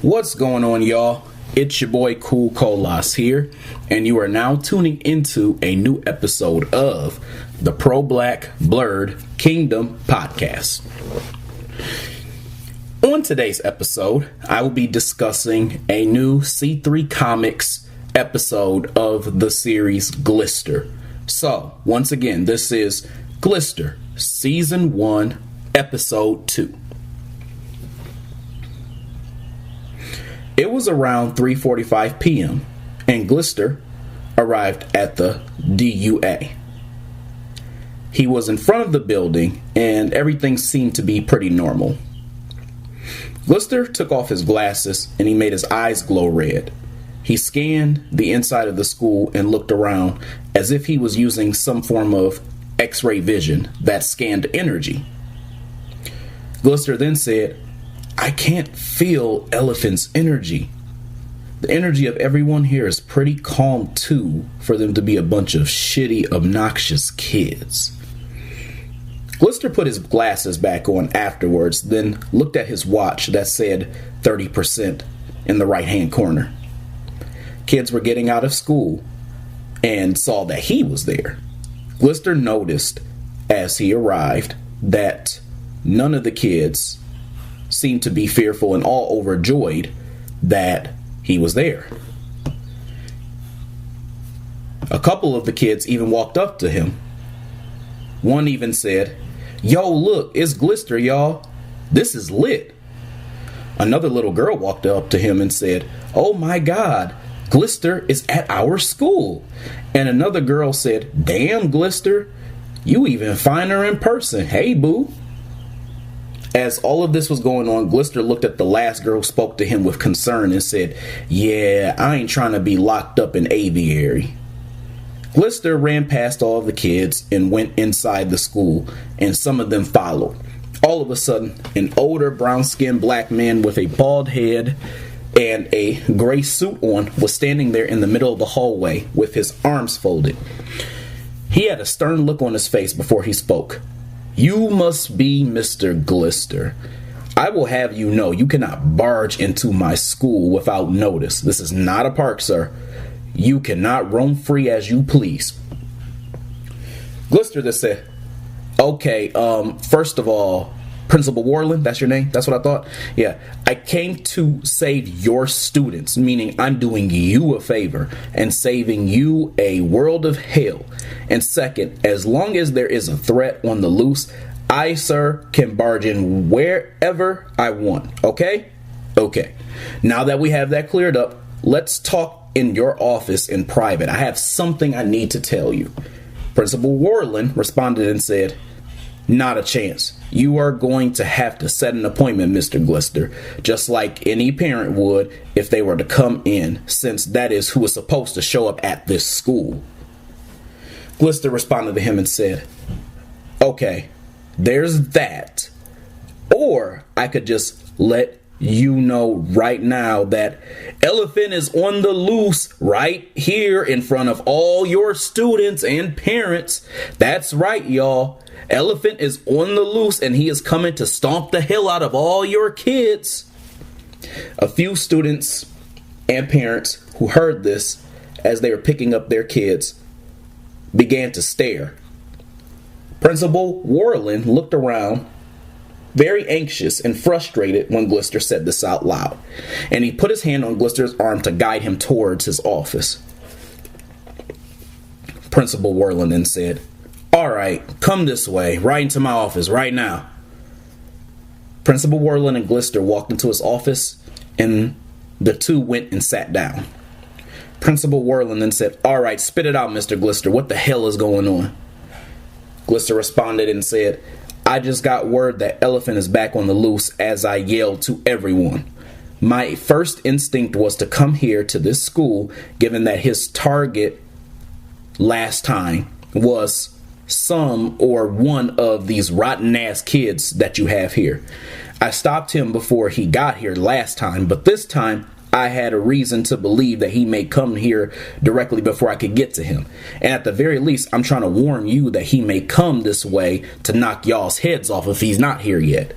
What's going on, y'all? It's your boy Cool Colas here, and you are now tuning into a new episode of the Pro-Black Blurred Kingdom podcast. On today's episode, I will be discussing a new C3 Comics episode of the series Glister. So, once again, this is Glister, Season 1, Episode 2. It was around 3:45 p.m. and Glister arrived at the DUA. He was in front of the building and everything seemed to be pretty normal. Glister took off his glasses and he made his eyes glow red. He scanned the inside of the school and looked around as if he was using some form of X-ray vision that scanned energy. Glister then said, "I can't feel Elephant's energy. The energy of everyone here is pretty calm too for them to be a bunch of shitty, obnoxious kids." Glister put his glasses back on afterwards, then looked at his watch that said 30% in the right-hand corner. Kids were getting out of school and saw that he was there. Glister noticed as he arrived that none of the kids seemed to be fearful and all overjoyed that he was there. A couple of the kids even walked up to him. One even said, "Yo, look, it's Glister, y'all. This is lit." Another little girl walked up to him and said, "Oh my God, Glister is at our school." And another girl said, "Damn, Glister, you even finer in person. Hey, boo." As all of this was going on, Glister looked at the last girl, spoke to him with concern and said, "Yeah, I ain't trying to be locked up in Aviary." Glister ran past all of the kids and went inside the school, and some of them followed. All of a sudden, an older brown-skinned black man with a bald head and a gray suit on was standing there in the middle of the hallway with his arms folded. He had a stern look on his face before he spoke. "You must be Mr. Glister. I will have you know you cannot barge into my school without notice. This is not a park, sir. You cannot roam free as you please." Glister just said, "Okay, first of all, Principal Warland, that's your name? That's what I thought? Yeah, I came to save your students, meaning I'm doing you a favor and saving you a world of hell. And second, as long as there is a threat on the loose, I, sir, can barge in wherever I want, okay? Okay. Now that we have that cleared up, let's talk in your office in private. I have something I need to tell you." Principal Warland responded and said, "Not a chance. You are going to have to set an appointment, Mr. Glister, just like any parent would if they were to come in, since that is who is supposed to show up at this school." Glister responded to him and said, "Okay, there's that. Or I could just let you know right now that Elephant is on the loose right here in front of all your students and parents. That's right, y'all. Elephant is on the loose and he is coming to stomp the hell out of all your kids." A few students and parents who heard this as they were picking up their kids began to stare. Principal Warland looked around, very anxious and frustrated when Glister said this out loud, and he put his hand on Glister's arm to guide him towards his office. Principal Warland then said, "All right, come this way, right into my office, right now." Principal Warland and Glister walked into his office, and the two went and sat down. Principal Warland then said, "All right, spit it out, Mr. Glister. What the hell is going on?" Glister responded and said, "I just got word that Elephant is back on the loose as I yelled to everyone. My first instinct was to come here to this school, given that his target last time was some or one of these rotten-ass kids that you have here. I stopped him before he got here last time, but this time I had a reason to believe that he may come here directly before I could get to him. And at the very least, I'm trying to warn you that he may come this way to knock y'all's heads off if he's not here yet."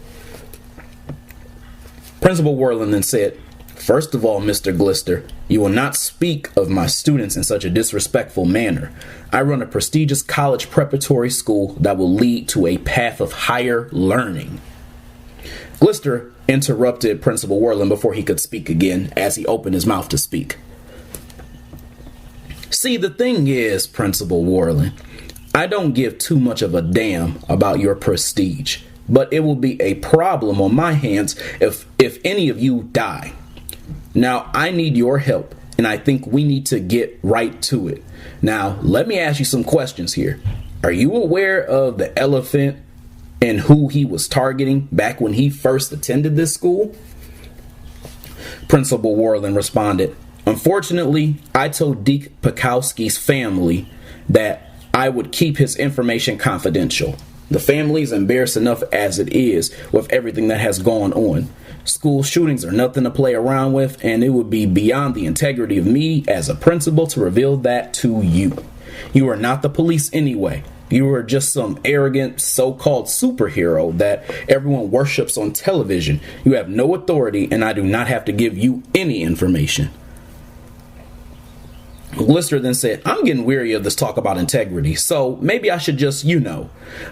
Principal Warland then said, First of all, Mr. Glister, you will not speak of my students in such a disrespectful manner. I run a prestigious college preparatory school that will lead to a path of higher learning. Glister interrupted Principal Worland before he could speak again as he opened his mouth to speak. See, the thing is, Principal Worland, I don't give too much of a damn about your prestige, but it will be a problem on my hands if any of you die. Now, I need your help, and I think we need to get right to it. Now, let me ask you some questions here. Are you aware of the elephant and who he was targeting back when he first attended this school? Principal Worland responded, Unfortunately, I told Deke Pekowski's family that I would keep his information confidential. The family is embarrassed enough as it is with everything that has gone on. School shootings are nothing to play around with, and it would be beyond the integrity of me as a principal to reveal that to you. You are not the police anyway. You are just some arrogant so-called superhero that everyone worships on television. You have no authority, and I do not have to give you any information. Glister then said, I'm getting weary of this talk about integrity, so maybe I should just,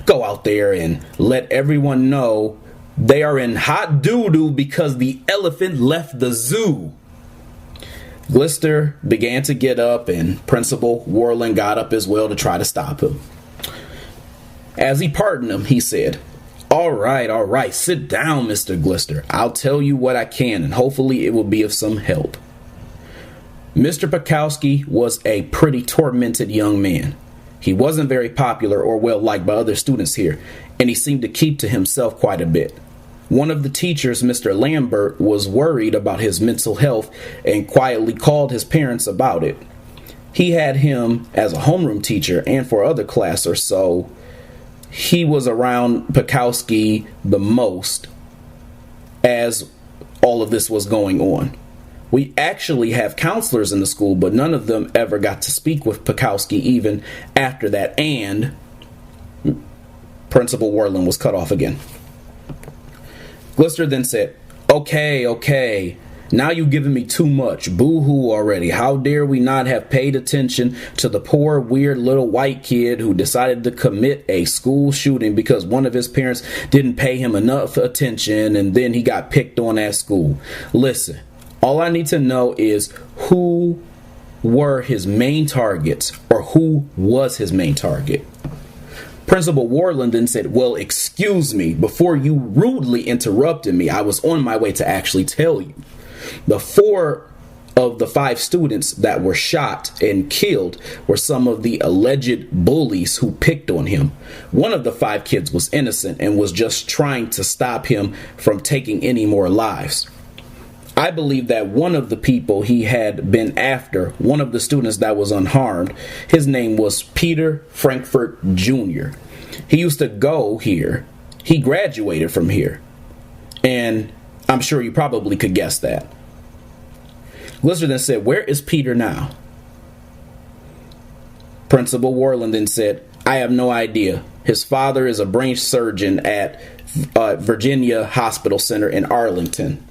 go out there and let everyone know they are in hot doo-doo because the elephant left the zoo. Glister began to get up, and Principal Worland got up as well to try to stop him. As he pardoned him, he said, all right, sit down, Mr. Glister. I'll tell you what I can, and hopefully it will be of some help. Mr. Pekowski was a pretty tormented young man. He wasn't very popular or well liked by other students here, and he seemed to keep to himself quite a bit. One of the teachers, Mr. Lambert, was worried about his mental health and quietly called his parents about it. He had him as a homeroom teacher, and for other class or so, he was around Pekowski the most as all of this was going on. We actually have counselors in the school, but none of them ever got to speak with Pekowski even after that, and Principal Worland was cut off again. Glister then said, Okay, now you've given me too much. Boo-hoo already. How dare we not have paid attention to the poor, weird little white kid who decided to commit a school shooting because one of his parents didn't pay him enough attention, and then he got picked on at school. Listen, all I need to know is who were his main targets, or who was his main target. Principal Worland then said, well, excuse me, before you rudely interrupted me, I was on my way to actually tell you. The 4 of the 5 students that were shot and killed were some of the alleged bullies who picked on him. One of the 5 kids was innocent and was just trying to stop him from taking any more lives. I believe that one of the people he had been after, one of the students that was unharmed, his name was Peter Frankfurt Jr. He used to go here. He graduated from here. And I'm sure you probably could guess that. Glister then said, where is Peter now? Principal Worland then said, I have no idea. His father is a brain surgeon at Virginia Hospital Center in Arlington.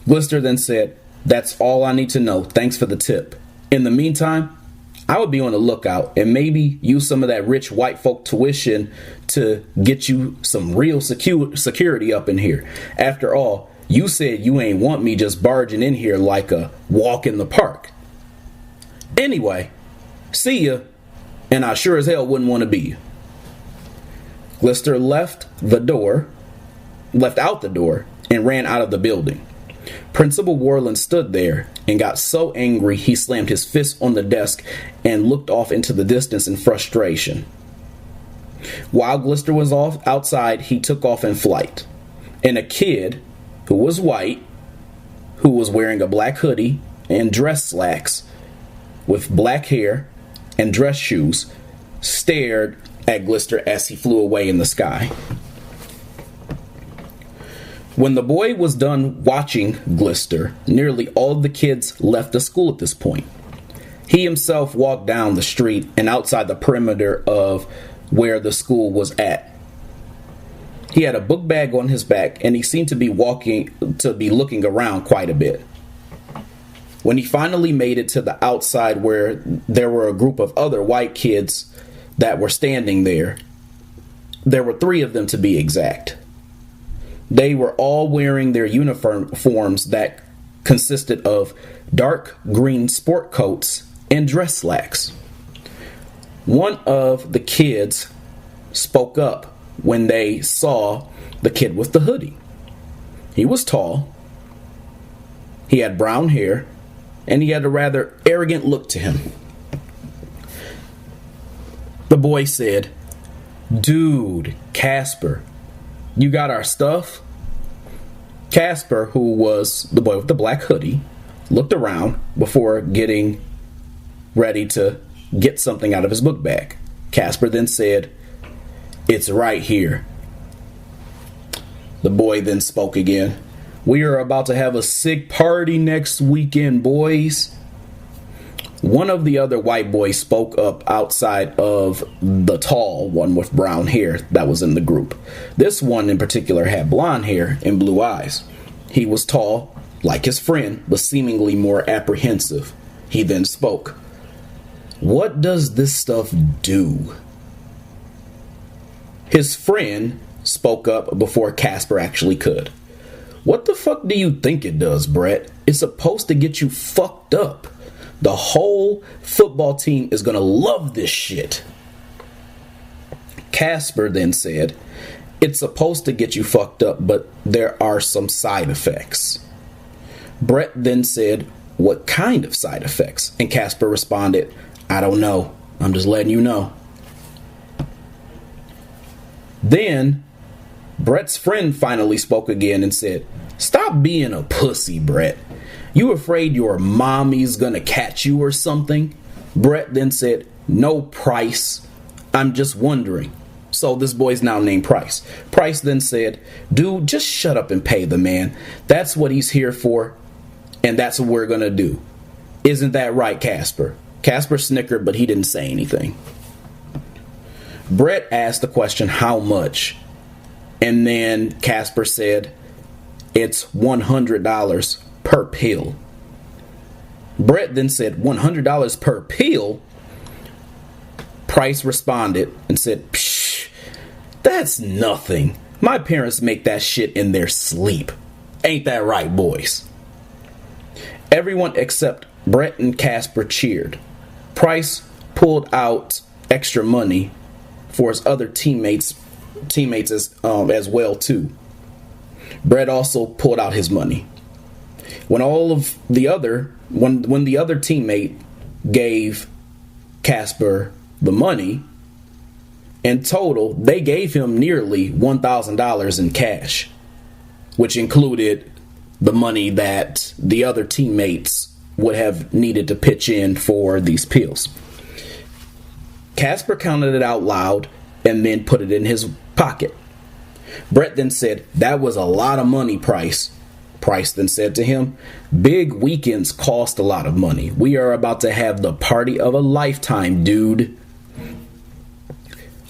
Glister then said, that's all I need to know. Thanks for the tip. In the meantime, I would be on the lookout and maybe use some of that rich white folk tuition to get you some real security up in here. After all, you said you ain't want me just barging in here like a walk in the park. Anyway, see ya, and I sure as hell wouldn't want to be you. Glister left out the door, and ran out of the building. Principal Worland stood there and got so angry he slammed his fist on the desk and looked off into the distance in frustration. While Glister was outside, he took off in flight. And a kid who was white, who was wearing a black hoodie and dress slacks with black hair and dress shoes, stared at Glister as he flew away in the sky. When the boy was done watching Glister, nearly all the kids left the school at this point. He himself walked down the street and outside the perimeter of where the school was at. He had a book bag on his back, and he seemed to be looking around quite a bit. When he finally made it to the outside where there were a group of other white kids that were standing there, there were 3 of them to be exact. They were all wearing their uniforms that consisted of dark green sport coats and dress slacks. One of the kids spoke up when they saw the kid with the hoodie. He was tall, he had brown hair, and he had a rather arrogant look to him. The boy said, "Dude, Casper, you got our stuff?" Casper, who was the boy with the black hoodie, looked around before getting ready to get something out of his book bag. Casper then said, "It's right here." The boy then spoke again. "We are about to have a sick party next weekend, boys." One of the other white boys spoke up outside of the tall one with brown hair that was in the group. This one in particular had blonde hair and blue eyes. He was tall, like his friend, but seemingly more apprehensive. He then spoke. "What does this stuff do?" His friend spoke up before Casper actually could. "What the fuck do you think it does, Brett? It's supposed to get you fucked up. The whole football team is gonna love this shit." Casper then said, "It's supposed to get you fucked up, but there are some side effects." Brett then said, "What kind of side effects?" And Casper responded, "I don't know. I'm just letting you know." Then Brett's friend finally spoke again and said, "Stop being a pussy, Brett. You afraid your mommy's gonna catch you or something?" Brett then said, "No, Price. I'm just wondering." So this boy's now named Price. Price then said, "Dude, just shut up and pay the man. That's what he's here for, and that's what we're gonna do. Isn't that right, Casper?" Casper snickered, but he didn't say anything. Brett asked the question, "How much?" And then Casper said, "It's $100 per pill." Brett then said, $100 per pill? Price responded and said, "Psh, that's nothing. My parents make that shit in their sleep. Ain't that right, boys?" Everyone except Brett and Casper cheered. Price pulled out extra money for his other teammates as well too. Brett also pulled out his money. When the other teammate gave Casper the money, in total they gave him nearly $1,000 in cash, which included the money that the other teammates would have needed to pitch in for these pills. Casper counted it out loud and then put it in his pocket. Brett then said, "That was a lot of money, Price." Price then said to him, "Big weekends cost a lot of money. We are about to have the party of a lifetime, dude."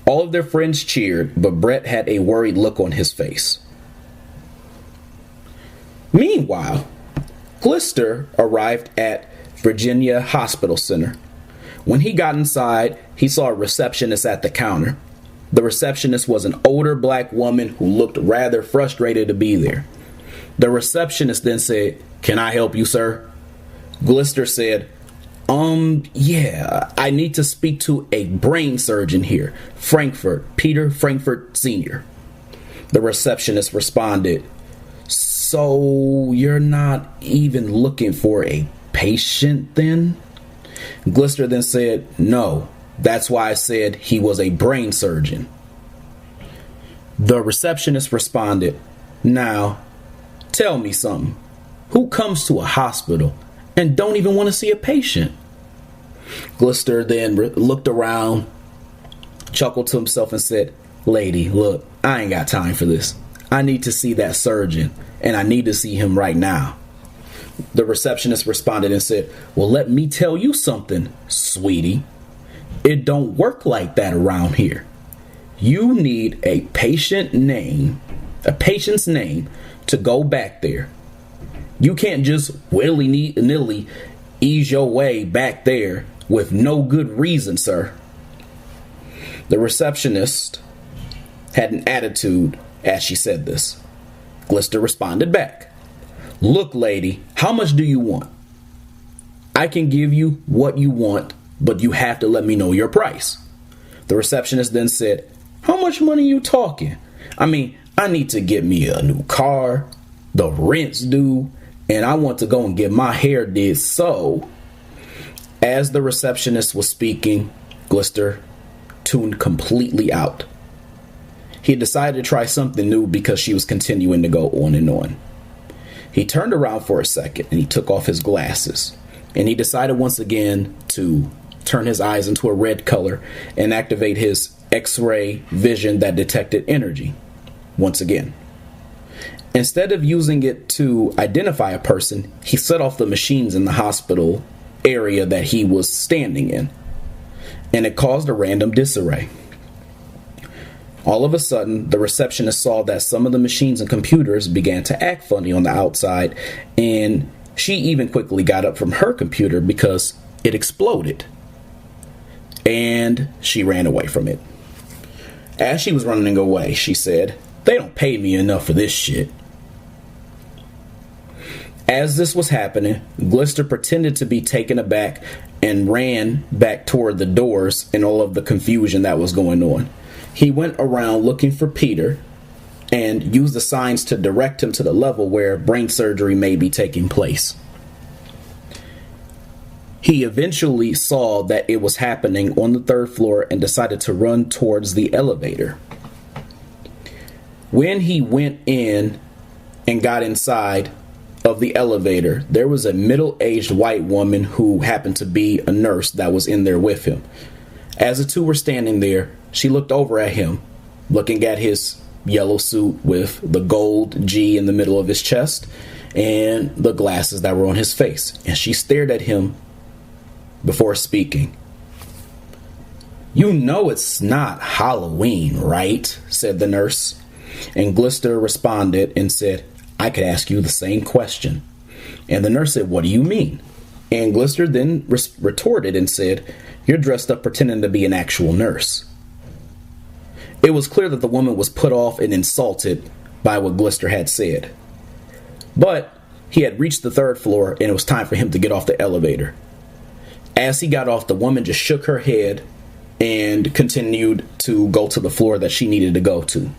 All of their friends cheered, but Brett had a worried look on his face. Meanwhile, Glister arrived at Virginia Hospital Center. When he got inside, he saw a receptionist at the counter. The receptionist was an older black woman who looked rather frustrated to be there. The receptionist then said, "Can I help you, sir?" Glister said, Yeah, I need to speak to a brain surgeon here. Peter Frankfurt Sr." The receptionist responded, "So you're not even looking for a patient then?" Glister then said, "No, that's why I said he was a brain surgeon." The receptionist responded, "Now, tell me something. Who comes to a hospital and don't even want to see a patient?" Glister then looked around, chuckled to himself and said, "Lady, look, I ain't got time for this. I need to see that surgeon, and I need to see him right now." The receptionist responded and said, "Well, let me tell you something, sweetie. It don't work like that around here. You need a patient's name to go back there. You can't just willy-nilly ease your way back there with no good reason, sir. The receptionist had an attitude as she said this. Glister responded back. Look, lady, how much do you want? I can give you what you want, but you have to let me know your price. The receptionist then said, how much money you talking? I mean, I need to get me a new car, the rent's due, and I want to go and get my hair did. So, as the receptionist was speaking, Glister tuned completely out. He decided to try something new because she was continuing to go on and on. He turned around for a second and he took off his glasses. And he decided once again to turn his eyes into a red color and activate his X-ray vision that detected energy. Once again. Instead of using it to identify a person, he set off the machines in the hospital area that he was standing in. And it caused a random disarray. All of a sudden, the receptionist saw that some of the machines and computers began to act funny on the outside, and she even quickly got up from her computer because it exploded. And she ran away from it. As she was running away, she said, they don't pay me enough for this shit. As this was happening, Glister pretended to be taken aback and ran back toward the doors in all of the confusion that was going on. He went around looking for Peter and used the signs to direct him to the level where brain surgery may be taking place. He eventually saw that it was happening on the 3rd floor and decided to run towards the elevator. When he went in and got inside of the elevator, there was a middle-aged white woman who happened to be a nurse that was in there with him. As the two were standing there, she looked over at him, looking at his yellow suit with the gold G in the middle of his chest and the glasses that were on his face. And she stared at him before speaking. You know it's not Halloween, right? Said the nurse. And Glister responded and said, I could ask you the same question. And the nurse said, what do you mean? And Glister then retorted and said, you're dressed up pretending to be an actual nurse. It was clear that the woman was put off and insulted by what Glister had said. But he had reached the 3rd floor and it was time for him to get off the elevator. As he got off, the woman just shook her head and continued to go to the floor that she needed to go to.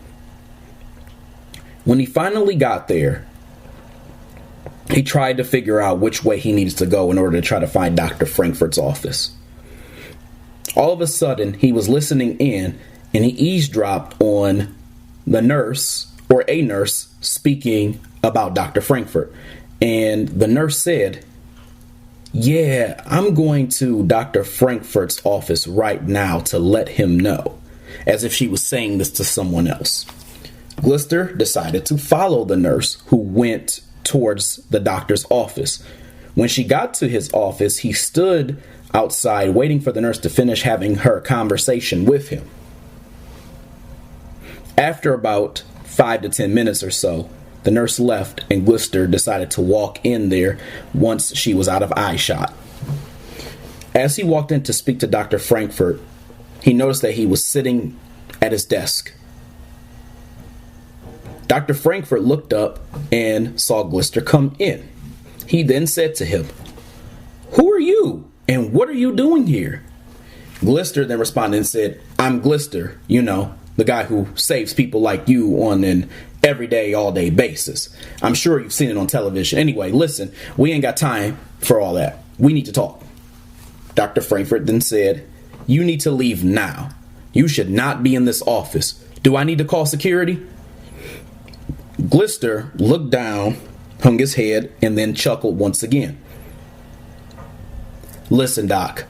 When he finally got there, he tried to figure out which way he needed to go in order to try to find Dr. Frankfurt's office. All of a sudden, he was listening in and he eavesdropped on the nurse or a nurse speaking about Dr. Frankfurt. And the nurse said, yeah, I'm going to Dr. Frankfurt's office right now to let him know, as if she was saying this to someone else. Glister decided to follow the nurse who went towards the doctor's office. When she got to his office, he stood outside waiting for the nurse to finish having her conversation with him. After about 5 to 10 minutes or so, the nurse left and Glister decided to walk in there once she was out of eyeshot. As he walked in to speak to Dr. Frankfurt, he noticed that he was sitting at his desk. Dr. Frankfurt looked up and saw Glister come in. He then said to him, "Who are you and what are you doing here?" Glister then responded and said, "I'm Glister, you know, the guy who saves people like you on an everyday, all-day basis. I'm sure you've seen it on television. Anyway, listen, we ain't got time for all that. We need to talk." Dr. Frankfurt then said, "You need to leave now. You should not be in this office. Do I need to call security?" Glister looked down, hung his head, and then chuckled once again. "Listen, Doc,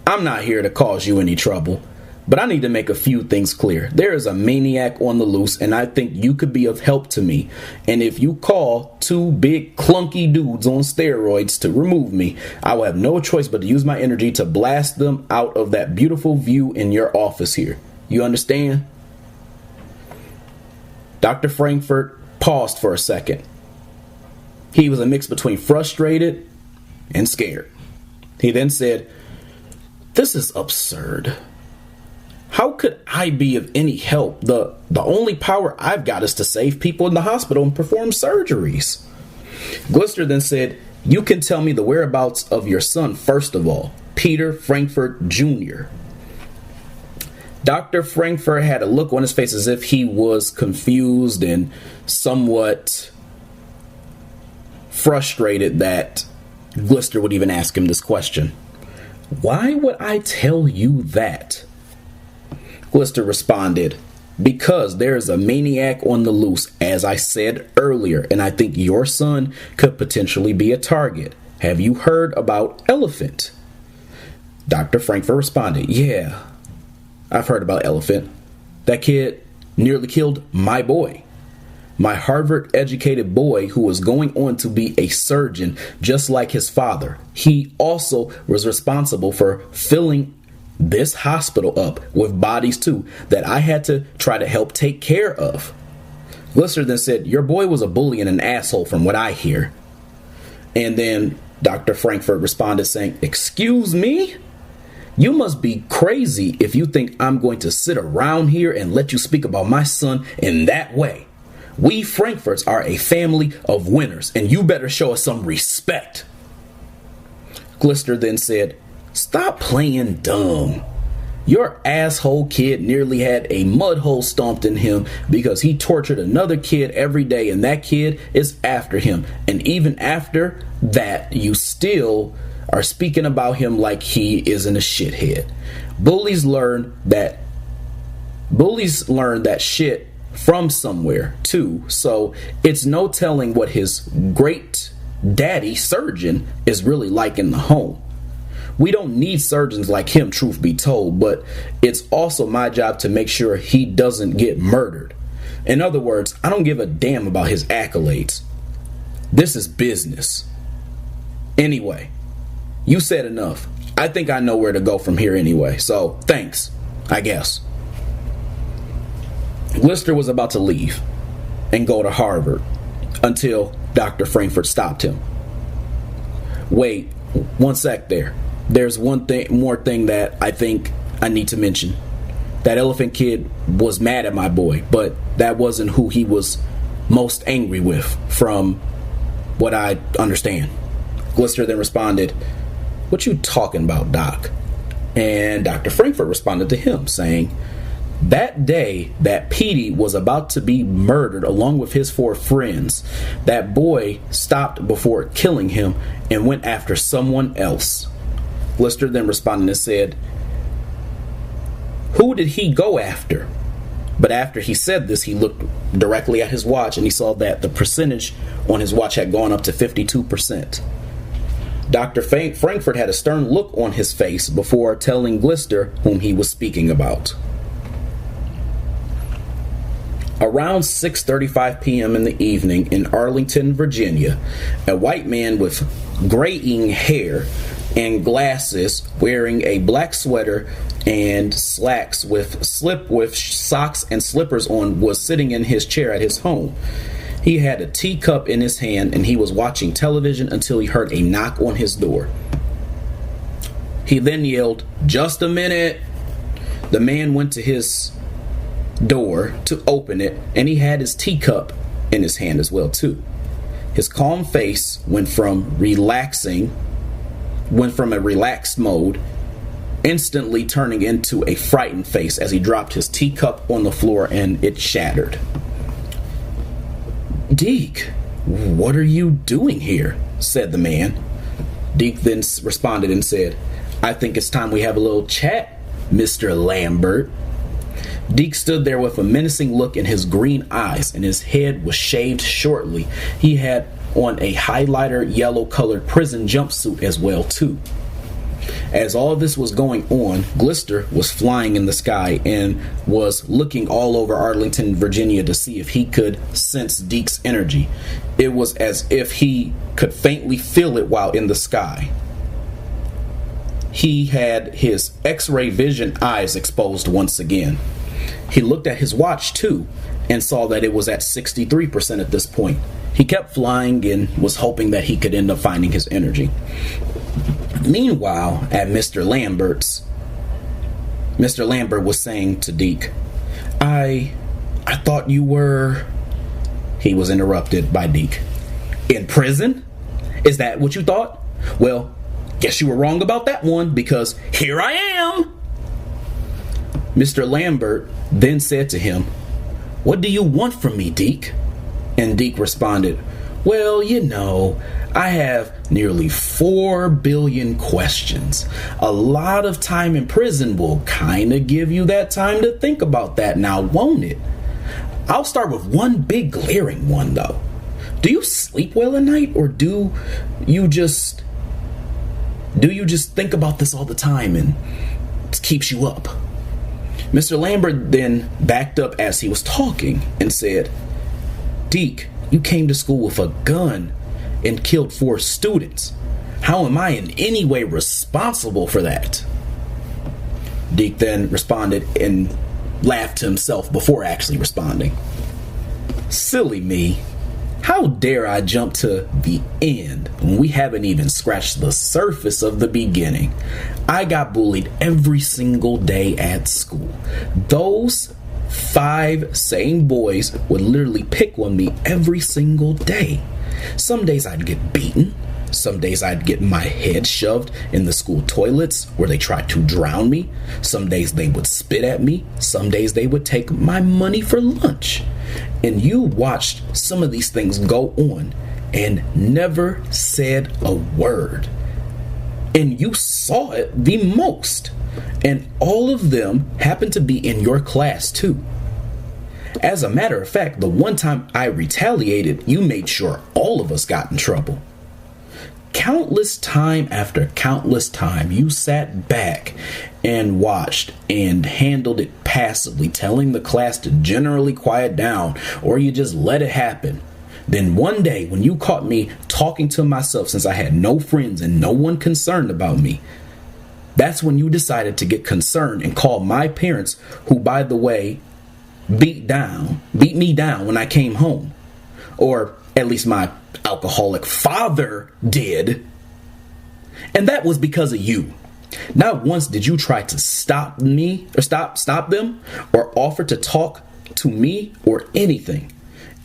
I'm not here to cause you any trouble, but I need to make a few things clear. There is a maniac on the loose, and I think you could be of help to me. And if you call two big clunky dudes on steroids to remove me, I will have no choice but to use my energy to blast them out of that beautiful view in your office here. You understand? Dr. Frankfurt paused for a second. He was a mix between frustrated and scared. He then said, "This is absurd. How could I be of any help? The only power I've got is to save people in the hospital and perform surgeries." Glister then said, "You can tell me the whereabouts of your son first of all, Peter Frankfurt Jr." Dr. Frankfurt had a look on his face as if he was confused and somewhat frustrated that Glister would even ask him this question. "Why would I tell you that?" Glister responded, "Because there's a maniac on the loose, as I said earlier, and I think your son could potentially be a target. Have you heard about Elephant?" Dr. Frankfurt responded, "Yeah, I've heard about Elephant. That kid nearly killed my boy. My Harvard-educated boy who was going on to be a surgeon just like his father. He also was responsible for filling this hospital up with bodies too that I had to try to help take care of." Glister then said, "Your boy was a bully and an asshole from what I hear." And then Dr. Frankfurt responded saying, "Excuse me? You must be crazy if you think I'm going to sit around here and let you speak about my son in that way. We Frankfurts are a family of winners, and you better show us some respect." Glister then said, "Stop playing dumb. Your asshole kid nearly had a mud hole stomped in him because he tortured another kid every day, and that kid is after him. And even after that, you still are speaking about him like he isn't a shithead. Bullies learn that shit from somewhere too, so it's no telling what his great daddy surgeon is really like in the home. We don't need surgeons like him, truth be told, but it's also my job to make sure he doesn't get murdered. In other words, I don't give a damn about his accolades. This is business. Anyway, you said enough. I think I know where to go from here anyway, so thanks, I guess." Glister was about to leave and go to Harvard until Dr. Frankfurt stopped him. "Wait, one sec there. There's one more thing that I think I need to mention. That Elephant kid was mad at my boy, but that wasn't who he was most angry with, from what I understand." Glister then responded, "What you talking about, Doc?" And Dr. Frankfurt responded to him, saying, "That day that Petey was about to be murdered along with his 4 friends, that boy stopped before killing him and went after someone else." Glister then responded and said, "Who did he go after?" But after he said this, he looked directly at his watch and he saw that the percentage on his watch had gone up to 52%. Dr. Frankfurt had a stern look on his face before telling Glister whom he was speaking about. Around 6:35 p.m. in the evening in Arlington, Virginia, a white man with graying hair and glasses, wearing a black sweater and slacks with socks and slippers on, was sitting in his chair at his home. He had a teacup in his hand and he was watching television until he heard a knock on his door. He then yelled, "Just a minute." The man went to his door to open it, and he had his teacup in his hand as well too. His calm face went from a relaxed mode, instantly turning into a frightened face as he dropped his teacup on the floor and it shattered. "Deke, what are you doing here?" said the man. Deke then responded and said, "I think it's time we have a little chat, Mr. Lambert." Deke stood there with a menacing look in his green eyes, and his head was shaved shortly. He had on a highlighter yellow-colored prison jumpsuit as well, too. As all this was going on, Glister was flying in the sky and was looking all over Arlington, Virginia to see if he could sense Deke's energy. It was as if he could faintly feel it while in the sky. He had his X-ray vision eyes exposed once again. He looked at his watch too and saw that it was at 63% at this point. He kept flying and was hoping that he could end up finding his energy. Meanwhile, at Mr. Lambert's, Mr. Lambert was saying to Deke, I thought you were... He was interrupted by Deke. In prison? Is that what you thought? Well, guess you were wrong about that one, because here I am. Mr. Lambert then said to him, what do you want from me, Deke? And Deke responded, well, you know, I have nearly 4 billion questions. A lot of time in prison will kind of give you that time to think about that now, won't it? I'll start with one big glaring one, though. Do you sleep well at night, or do you just think about this all the time and it keeps you up? Mr. Lambert then backed up as he was talking and said, Deke, you came to school with a gun and killed 4 students. How am I in any way responsible for that? Deke then responded and laughed to himself before actually responding. Silly me. How dare I jump to the end when we haven't even scratched the surface of the beginning? I got bullied every single day at school. Those 5 same boys would literally pick on me every single day. Some days I'd get beaten. Some days I'd get my head shoved in the school toilets where they tried to drown me. Some days they would spit at me. Some days they would take my money for lunch. And you watched some of these things go on and never said a word. And you saw it the most. And all of them happened to be in your class too. As a matter of fact, the one time I retaliated, you made sure all of us got in trouble. Countless time after countless time, you sat back and watched and handled it passively, telling the class to generally quiet down, or you just let it happen. Then one day, when you caught me talking to myself since I had no friends and no one concerned about me, that's when you decided to get concerned and call my parents, who, by the way, beat me down when I came home. Or at least my alcoholic father did. And that was because of you. Not once did you try to stop me or stop them or offer to talk to me or anything.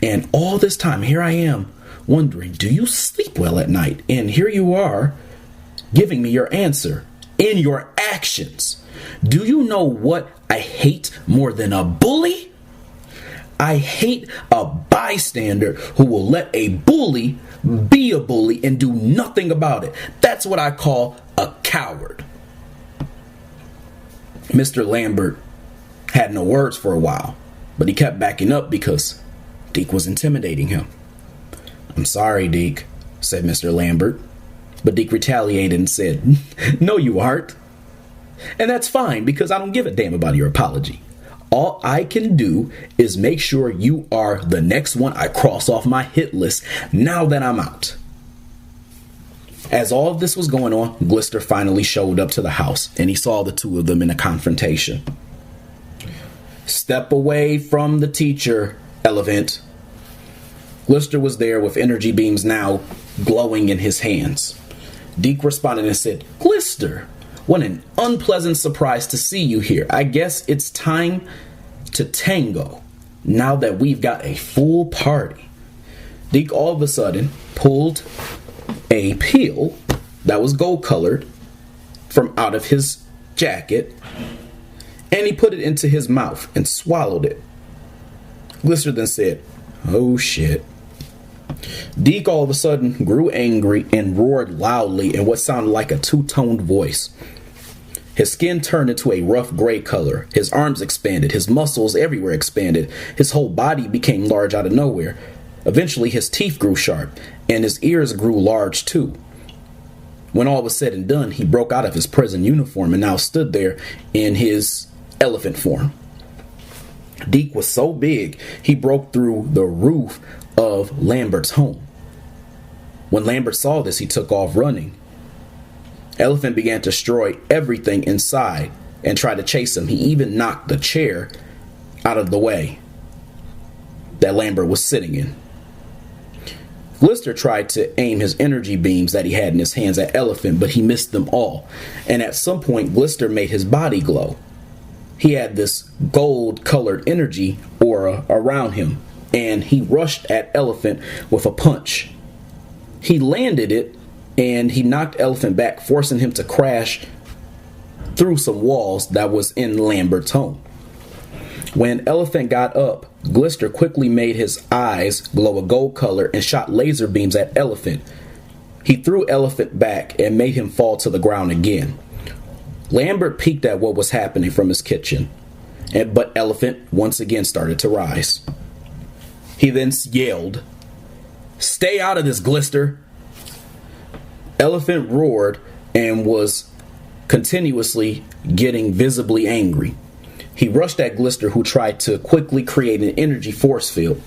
And all this time, here I am wondering, do you sleep well at night? And here you are giving me your answer in your actions. Do you know what I hate more than a bully? I hate a bystander who will let a bully be a bully and do nothing about it. That's what I call a coward. Mr. Lambert had no words for a while, but he kept backing up because Deke was intimidating him. I'm sorry, Deke, said Mr. Lambert. But Deke retaliated and said, no, you aren't. And that's fine, because I don't give a damn about your apology. All I can do is make sure you are the next one I cross off my hit list now that I'm out. As all of this was going on, Glister finally showed up to the house, and he saw the two of them in a confrontation. Step away from the teacher, Elephant. Glister was there with energy beams now glowing in his hands. Deke responded and said, Glister, what an unpleasant surprise to see you here. I guess it's time to tango now that we've got a full party. Deke all of a sudden pulled a peel that was gold colored from out of his jacket, and he put it into his mouth and swallowed it. Glister then said, oh shit. Deke all of a sudden grew angry and roared loudly in what sounded like a two-toned voice. His skin turned into a rough gray color. His arms expanded. His muscles everywhere expanded. His whole body became large out of nowhere. Eventually, his teeth grew sharp, and his ears grew large too. When all was said and done, he broke out of his prison uniform and now stood there in his elephant form. Deke was so big, he broke through the roof of Lambert's home. When Lambert saw this, he took off running. Elephant began to destroy everything inside and tried to chase him. He even knocked the chair out of the way that Lambert was sitting in. Glister tried to aim his energy beams that he had in his hands at Elephant, but he missed them all. And at some point, Glister made his body glow. He had this gold-colored energy aura around him, and he rushed at Elephant with a punch. He landed it, and he knocked Elephant back, forcing him to crash through some walls that was in Lambert's home. When Elephant got up, Glister quickly made his eyes glow a gold color and shot laser beams at Elephant. He threw Elephant back and made him fall to the ground again. Lambert peeked at what was happening from his kitchen, but Elephant once again started to rise. He then yelled, "Stay out of this, Glister!" Elephant roared and was continuously getting visibly angry. He rushed at Glister, who tried to quickly create an energy force field.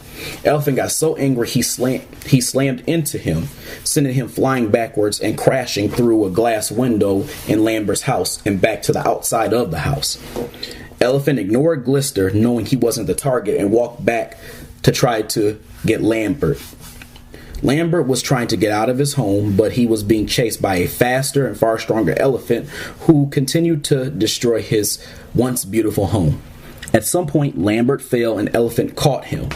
Elephant got so angry he slammed into him, sending him flying backwards and crashing through a glass window in Lambert's house and back to the outside of the house. Elephant ignored Glister, knowing he wasn't the target, and walked back to try to get Lambert. Lambert was trying to get out of his home, but he was being chased by a faster and far stronger Elephant who continued to destroy his once beautiful home. At some point, Lambert fell and Elephant caught him.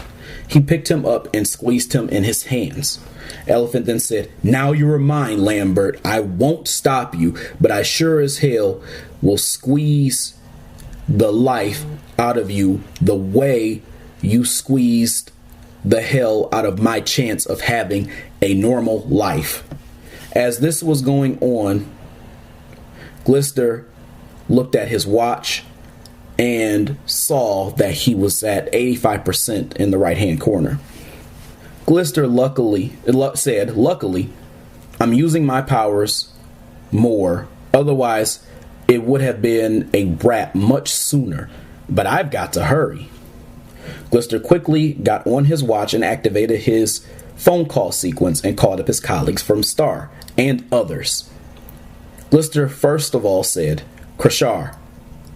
He picked him up and squeezed him in his hands. Elephant then said, "Now you are mine, Lambert. I won't stop you, but I sure as hell will squeeze the life out of you the way you squeezed the hell out of my chance of having a normal life." As this was going on, Glister looked at his watch and saw that he was at 85% in the right hand corner. Glister said, "Luckily, I'm using my powers more. Otherwise, it would have been a wrap much sooner. But I've got to hurry." Glister quickly got on his watch and activated his phone call sequence and called up his colleagues from Star and others. Glister first of all said, "Krashar,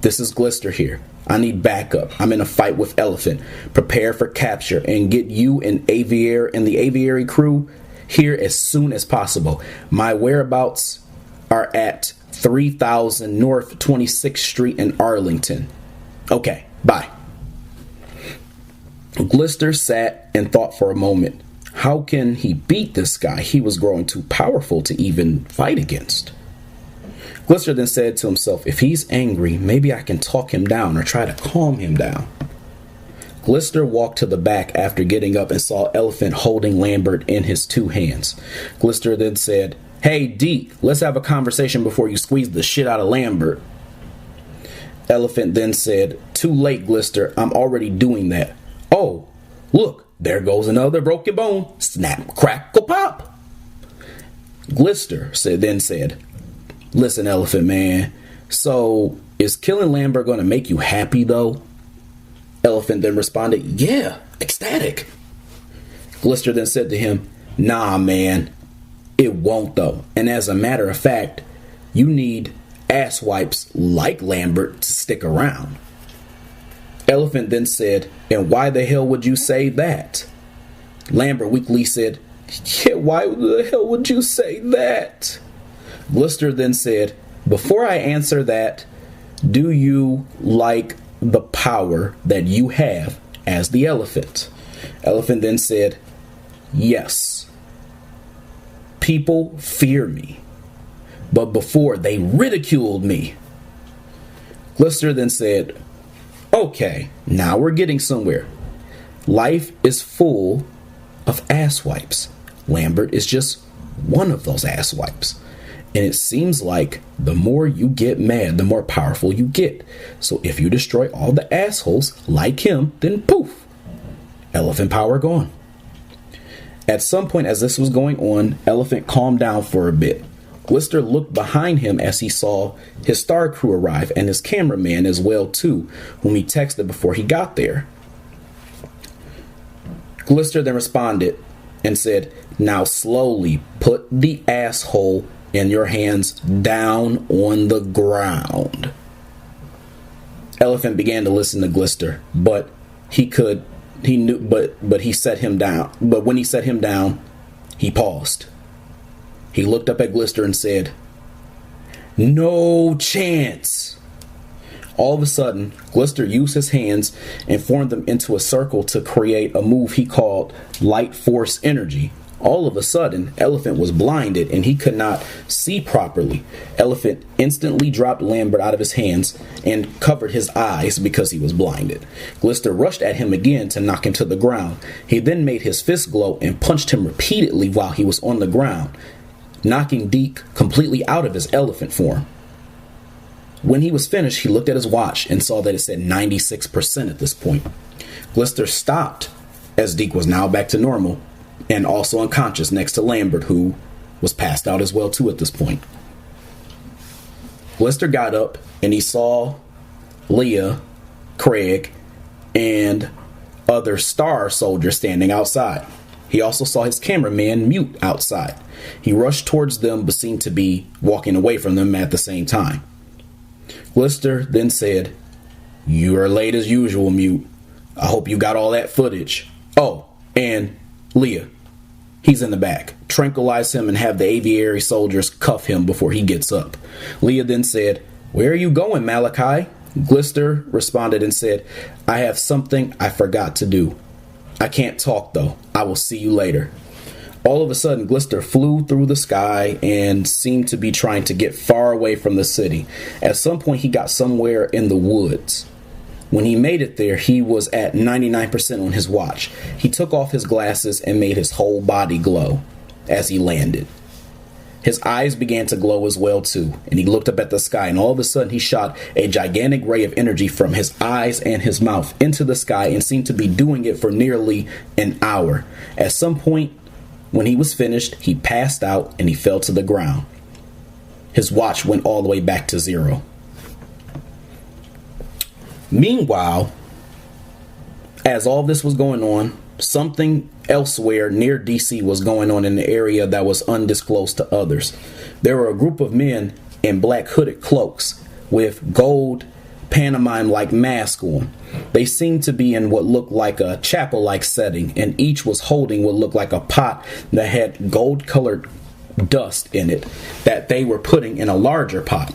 this is Glister here. I need backup. I'm in a fight with Elephant. Prepare for capture and get you and the Aviary crew here as soon as possible. My whereabouts are at 3000 North 26th Street in Arlington. Okay, bye." Glister sat and thought for a moment. How can he beat this guy? He was growing too powerful to even fight against. Glister then said to himself, if he's angry, maybe I can talk him down or try to calm him down. Glister walked to the back after getting up and saw Elephant holding Lambert in his two hands. Glister then said, "Hey, D, let's have a conversation before you squeeze the shit out of Lambert." Elephant then said, "Too late, Glister. I'm already doing that." "Oh, look, there goes another broken bone. Snap, crackle, pop." Glister then said, "Listen, Elephant Man, so is killing Lambert going to make you happy, though?" Elephant then responded, "Yeah, ecstatic." Glister then said to him, "Nah, man, it won't, though. And as a matter of fact, you need ass wipes like Lambert to stick around." Elephant then said, "And why the hell would you say that?" Lambert weakly said, "Yeah, why the hell would you say that?" Glister then said, "Before I answer that, do you like the power that you have as the Elephant?" Elephant then said, "Yes. People fear me, but before they ridiculed me." Glister then said, "Okay, now we're getting somewhere. Life is full of ass wipes. Lambert is just one of those ass wipes. And it seems like the more you get mad, the more powerful you get. So if you destroy all the assholes like him, then poof, Elephant power gone." At some point as this was going on, Elephant calmed down for a bit. Glister looked behind him as he saw his Star crew arrive and his cameraman as well too, whom he texted before he got there. Glister then responded and said, "Now slowly put the asshole in your hands down on the ground." Elephant began to listen to Glister, but he knew, but he set him down. But when he set him down, he paused. He looked up at Glister and said, "No chance." All of a sudden, Glister used his hands and formed them into a circle to create a move he called Light Force Energy. All of a sudden, Elephant was blinded and he could not see properly. Elephant instantly dropped Lambert out of his hands and covered his eyes because he was blinded. Glister rushed at him again to knock him to the ground. He then made his fist glow and punched him repeatedly while he was on the ground, knocking Deke completely out of his elephant form. When he was finished, he looked at his watch and saw that it said 96% at this point. Glister stopped as Deke was now back to normal and also unconscious next to Lambert, who was passed out as well too at this point. Glister got up and he saw Leah, Craig, and other Star soldiers standing outside. He also saw his cameraman Mute outside. He rushed towards them but seemed to be walking away from them at the same time. Glister then said, "You are late as usual, Mute. I hope you got all that footage. Oh, and Leah, he's in the back. Tranquilize him and have the aviary soldiers cuff him before he gets up." Leah then said, "Where are you going, Malachi?" Glister responded and said, "I have something I forgot to do. I can't talk though. I will see you later." All of a sudden, Glister flew through the sky and seemed to be trying to get far away from the city. At some point, he got somewhere in the woods. When he made it there, he was at 99% on his watch. He took off his glasses and made his whole body glow as he landed. His eyes began to glow as well too, and he looked up at the sky, and all of a sudden he shot a gigantic ray of energy from his eyes and his mouth into the sky and seemed to be doing it for nearly an hour. At some point, when he was finished, he passed out and he fell to the ground. His watch went all the way back to 0. Meanwhile, as all this was going on, something elsewhere near DC was going on in the area that was undisclosed to others. There were a group of men in black hooded cloaks with gold pantomime-like mask on. They seemed to be in what looked like a chapel-like setting, and each was holding what looked like a pot that had gold-colored dust in it that they were putting in a larger pot.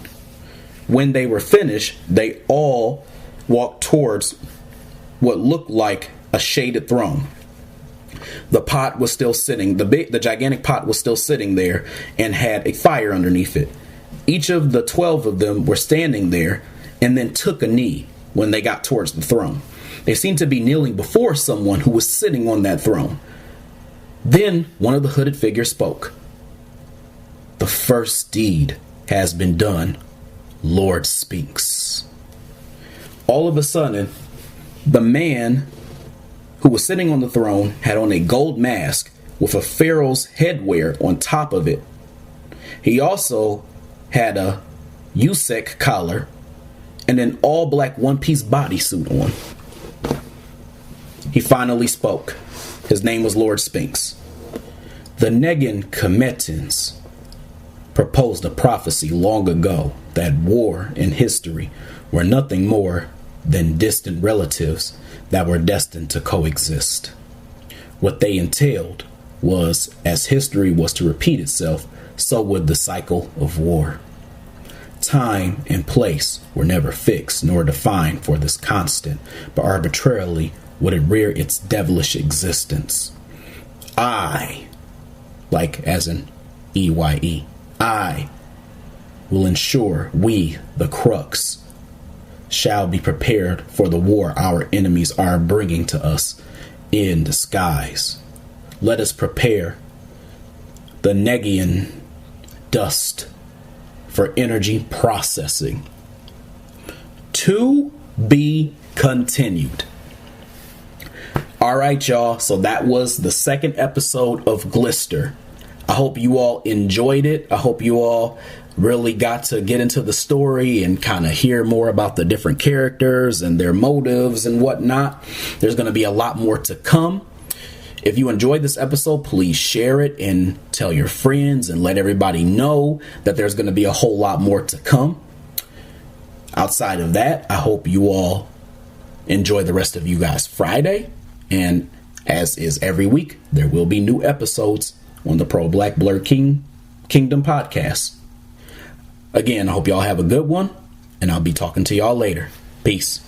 When they were finished, they all walked towards what looked like a shaded throne. The pot was still sitting, the gigantic pot was still sitting there and had a fire underneath it. Each of the 12 of them were standing there and then took a knee when they got towards the throne. They seemed to be kneeling before someone who was sitting on that throne. Then one of the hooded figures spoke. "The first deed has been done, Lord Spinks." All of a sudden, the man who was sitting on the throne had on a gold mask with a pharaoh's headwear on top of it. He also had a Usek collar and an all-black one-piece bodysuit on. He finally spoke. His name was Lord Spinks. "The Negan Kemetans proposed a prophecy long ago that war and history were nothing more than distant relatives that were destined to coexist. What they entailed was, as history was to repeat itself, so would the cycle of war. Time and place were never fixed nor defined for this constant, but arbitrarily would it rear its devilish existence. I, like as in EYE, I will ensure we, the crux, shall be prepared for the war our enemies are bringing to us in disguise. Let us prepare the Negian dust for energy processing. To be continued. All right, y'all. So that was the second episode of Glister. I hope you all enjoyed it. I hope you all really got to get into the story and kind of hear more about the different characters and their motives and whatnot. There's going to be a lot more to come. If you enjoyed this episode, please share it and tell your friends and let everybody know that there's going to be a whole lot more to come. Outside of that, I hope you all enjoy the rest of you guys' Friday. And as is every week, there will be new episodes on the Pro Black Blur Kingdom podcast. Again, I hope y'all have a good one, and I'll be talking to y'all later. Peace.